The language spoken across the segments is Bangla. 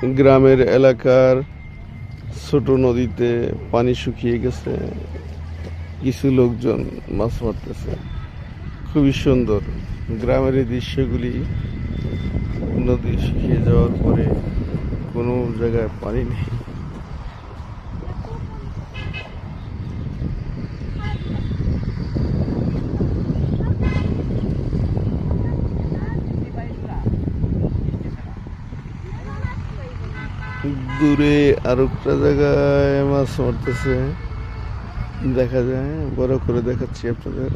গ্রামের এলাকার ছোট নদীতে পানি শুকিয়ে গেছে, কিছু লোকজন মাছ মারতেছে। খুবই সুন্দর গ্রামের এই দৃশ্যগুলি। নদী শুকিয়ে যাওয়ার পরে কোনো জায়গায় পানি নেই। দূরে আর একটা জায়গায় মাছ মারতেছে, দেখা যায়। বড় করে দেখাচ্ছি আপনাদের।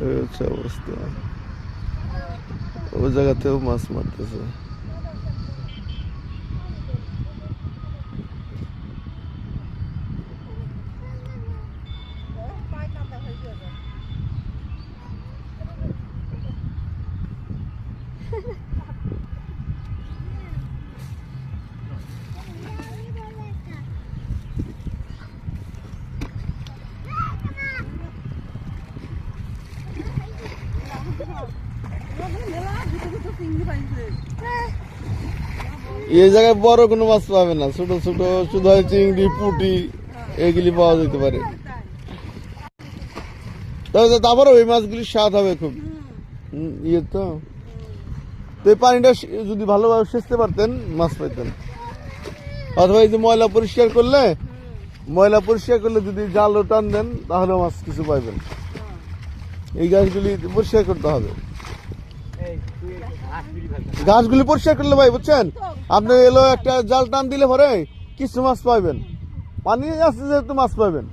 ওই হচ্ছে অবস্থা, ওই জায়গাতেও মাছ মারতেছে। এই জায়গায় বড় কোনো মাছ পাবে না, ছোট ছোট শুধু হয় চিংড়ি, পুঁটি এগুলি পাওয়া যেতে পারে। তবে তারপরে ওই মাছগুলির স্বাদ হবে খুব। ইয়ে তো এই পানিটা যদি ভালোভাবে সেচতে পারতেন মাছ পাইতেন। অথবা এই যে ময়লা পরিষ্কার করলে যদি জালও টান দেন তাহলে মাছ কিছু পাইবেন। এই গাছগুলি পরিষ্কার করতে হবে। গাছগুলি পরিষ্কার করলে ভাই বুঝছেন, আপনি এলো একটা জাল টান দিলে পরে কিছু মাছ পাইবেন। পানি আছে যেহেতু মাছ পাইবেন।